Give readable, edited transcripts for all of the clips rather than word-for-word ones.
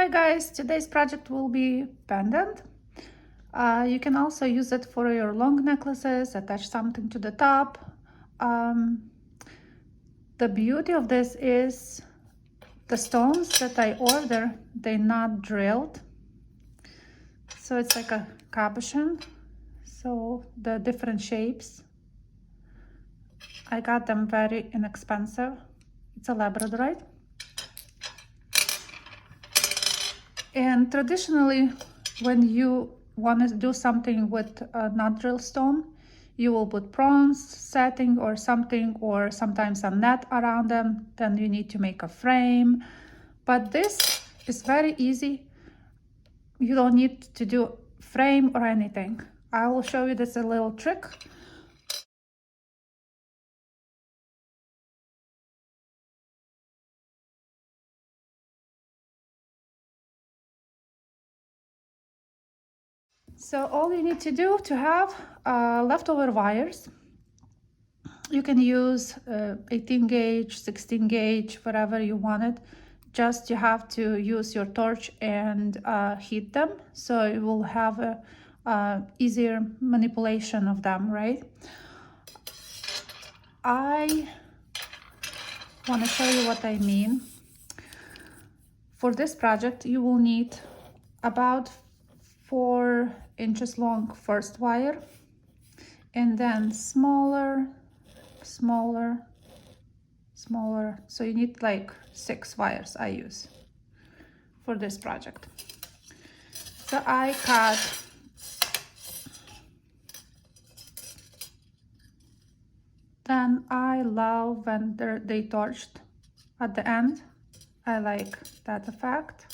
Hi guys, today's project will be pendant. You can also use it for your long necklaces, attach something to the top. The beauty of this is the stones that I order, they're not drilled. So it's like a cabochon. So the different shapes, I got them very inexpensive. It's a labradorite. And traditionally, when you want to do something with a not drill stone, you will put bronze setting or something, or sometimes a net around them. Then you need to make a frame. But this is very easy. You don't need to do frame or anything. I will show you this a little trick. So all you need to do to have leftover wires, you can use 18 gauge, 16 gauge, whatever you want it. Just you have to use your torch and heat them, so you will have a easier manipulation of them, right? I want to show you what I mean. For this project, you will need about 4 inches long first wire, and then smaller, so you need like 6 wires I use for this project. So I cut then I love when they torched at the end. I like that effect.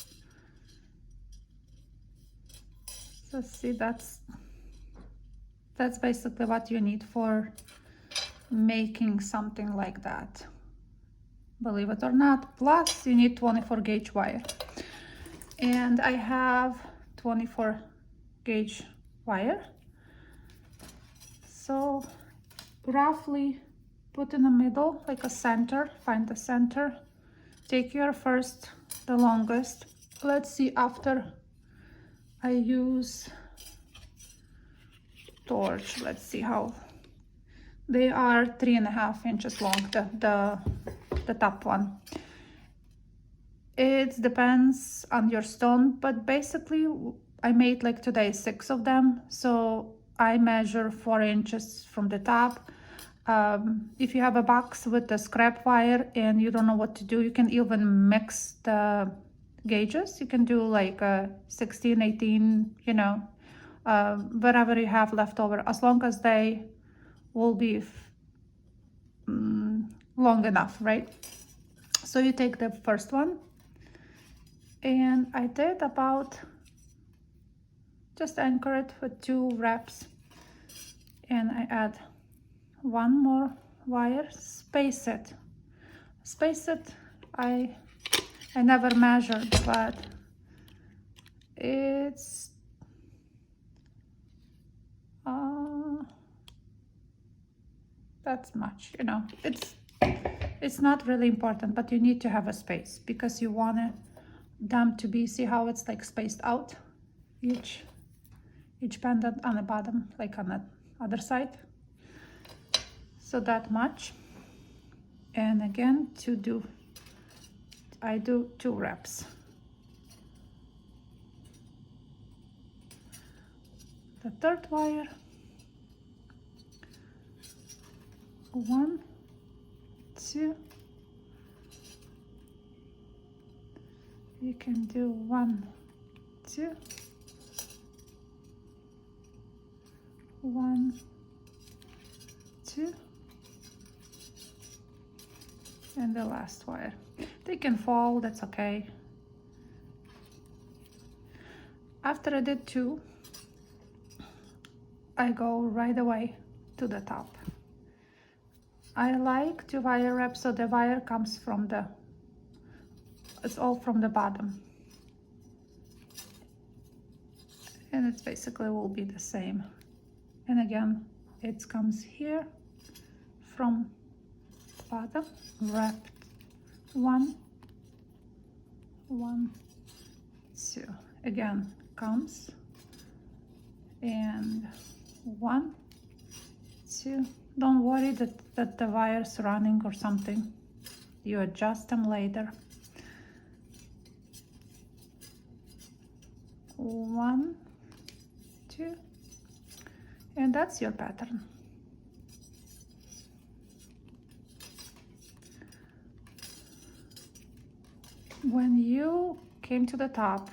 So see, that's basically what you need for making something like that, believe it or not. Plus you need 24 gauge wire, and I have 24 gauge wire. So roughly put in the middle, like a center, find the center, take your first, the longest. Let's see, after I use torch, let's see how they are. 3.5 inches long, the top one. It depends on your stone, but basically I made like today 6 of them, so I measure 4 inches from the top. If you have a box with the scrap wire and you don't know what to do, you can even mix the gauges. You can do like 16, 18, you know, whatever you have left over, as long as they will be long enough, right? So you take the first one, and I did about, just anchor it with 2 wraps, and I add 1 more wire, space it. I never measured, but it's that's much, you know. It's not really important, but you need to have a space because you want them to be, see how it's like spaced out, each pendant on the bottom, like on the other side. So that much. And again, I do 2 wraps. The third wire, 1, 2. You can do 1, 2, 1, 2, and the last wire. They can fall, that's okay. After I did 2, I go right away to the top. I like to wire wrap so the wire comes from it's all from the bottom, and it's basically will be the same. And again, it comes here from the bottom, wrapped 1, 2. Again, comes, and 1, 2. Don't worry that the wire's running or something. You adjust them later. 1, 2, and that's your pattern. When you came to the top,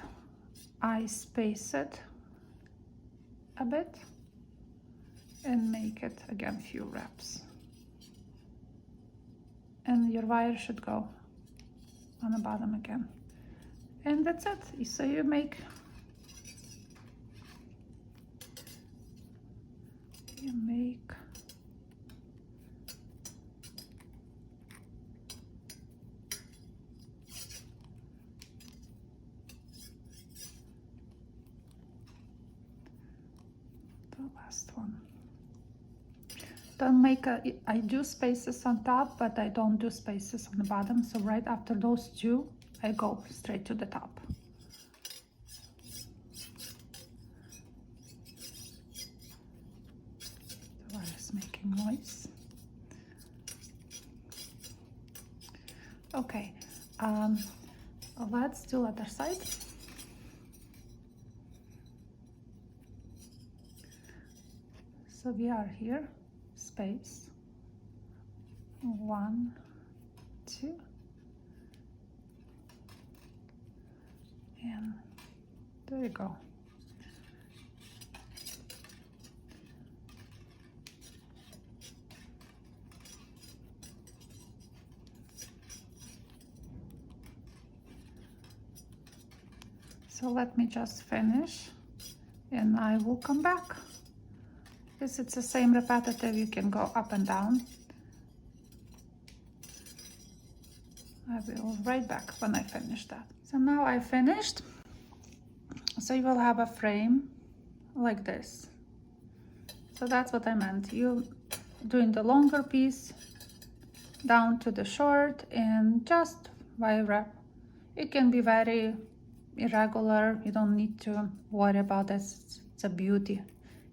I space it a bit and make it again few reps, and your wire should go on the bottom again, and that's it. So you make the last one. Don't make I do spaces on top, but I don't do spaces on the bottom. So right after those two, I go straight to the top. The wire is making noise. Okay, let's do other side. So we are here, space, 1, 2, and there you go. So let me just finish and I will come back. Because it's the same repetitive, you can go up and down. I will right back when I finish that. So now I finished. So you will have a frame like this. So that's what I meant. You doing the longer piece down to the short and just wire wrap. It can be very irregular. You don't need to worry about this. It's a beauty.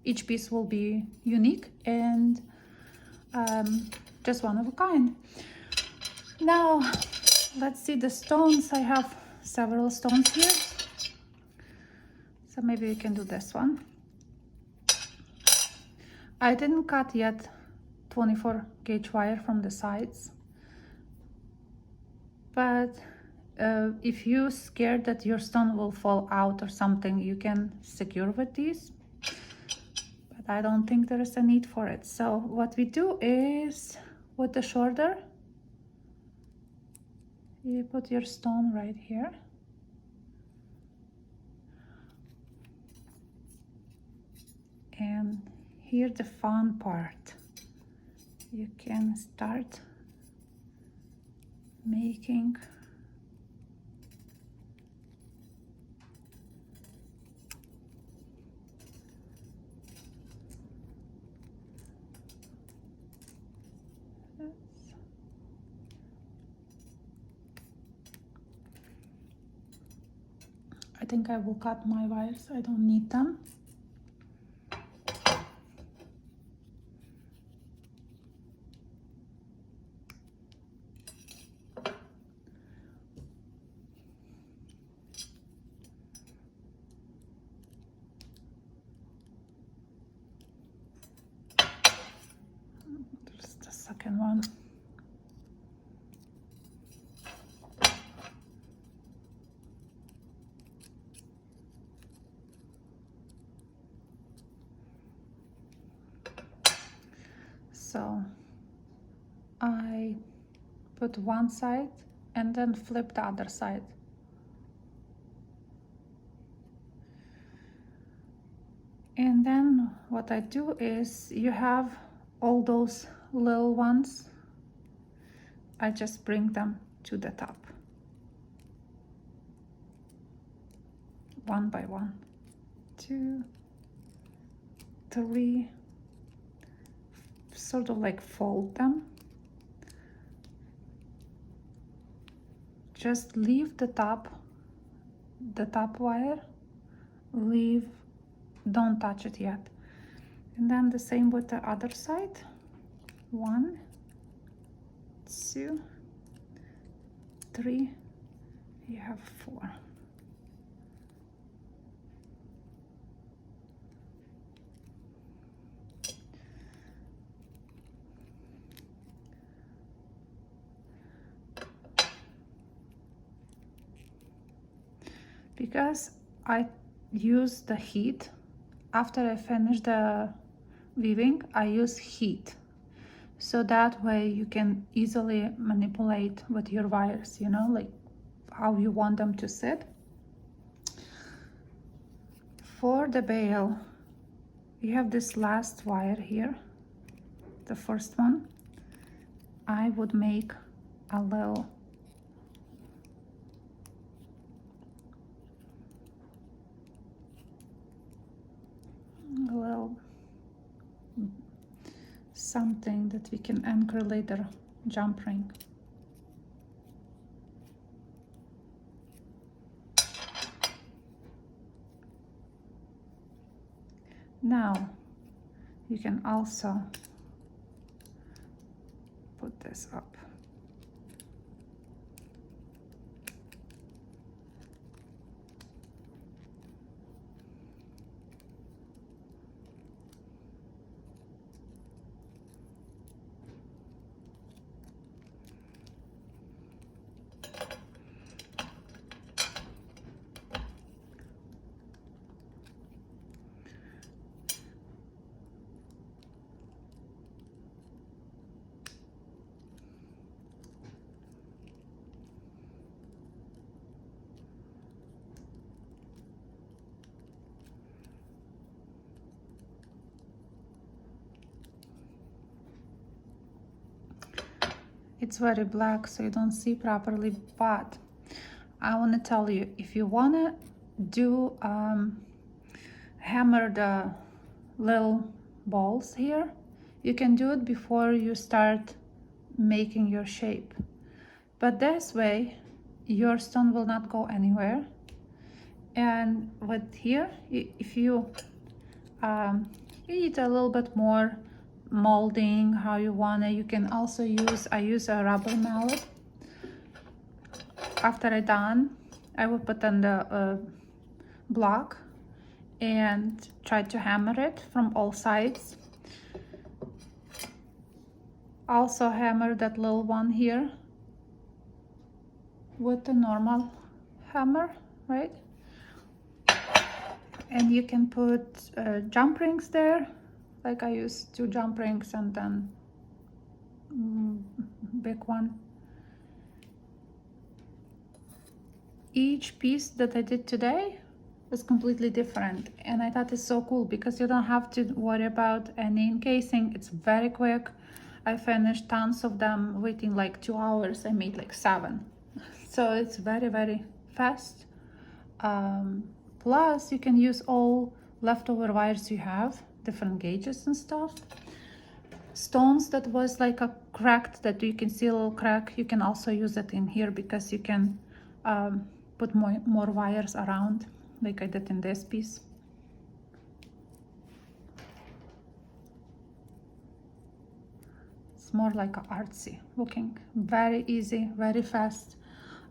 Each piece will be unique and just one of a kind. Now let's see the stones. I have several stones here, so maybe we can do this one. I didn't cut yet 24 gauge wire from the sides, but if you're scared that your stone will fall out or something, you can secure with these. I don't think there is a need for it. So what we do is with the shoulder, you put your stone right here. And here the fun part. You can start making I think I will cut my wires. I don't need them. There's the second one. So I put one side and then flip the other side. And then what I do is, you have all those little ones, I just bring them to the top. One by one. 2, 3. Sort of like fold them. Just leave the top the top wire, leave, don't touch it yet. And then the same with the other side. 1, 2, 3, you have 4. Because I use the heat after I finish the weaving, I use heat, so that way you can easily manipulate with your wires, you know, like how you want them to sit. For the bail, you have this last wire here, the first one. I would make a little something that we can anchor later, jump ring. Now you can also put this up. It's very black, so you don't see properly, but I want to tell you, if you want to do hammer the little balls here, you can do it before you start making your shape, but this way your stone will not go anywhere. And with here, if you need a little bit more molding, how you want it, you can also use, I use a rubber mallet. After I done, I will put on the block and try to hammer it from all sides. Also hammer that little one here with the normal hammer, right? And you can put jump rings there, like I use 2 jump rings and then big one. Each piece that I did today was completely different, and I thought it's so cool because you don't have to worry about any encasing. It's very quick. I finished tons of them within like 2 hours. I made like 7, so it's very, very fast. Plus you can use all leftover wires you have, different gauges and stuff. Stones that was like a cracked, that you can see a little crack, you can also use it in here because you can put more wires around, like I did in this piece. It's more like a artsy looking, very easy, very fast.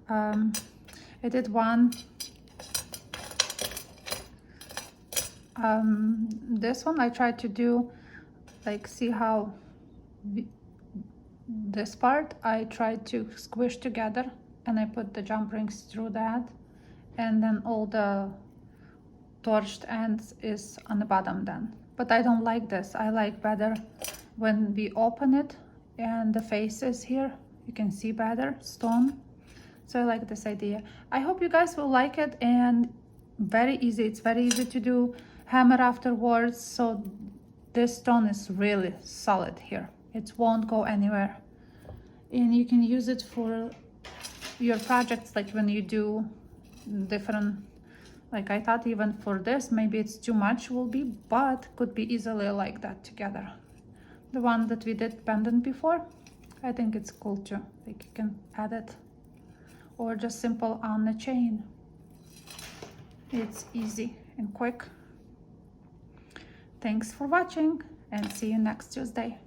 I did one. This one I tried to do, like, see how this part I tried to squish together, and I put the jump rings through that, and then all the torched ends is on the bottom then. But I don't like this. I like better when we open it and the face is here, you can see better stone. So I like this idea. I hope you guys will like it, and very easy. It's very easy to do hammer afterwards. So this stone is really solid here. It won't go anywhere, and you can use it for your projects, like when you do different, like I thought even for this maybe it's too much will be, but could be easily like that together. The one that we did pendant before, I think it's cool too, like you can add it, or just simple on the chain. It's easy and quick. Thanks for watching and see you next Tuesday.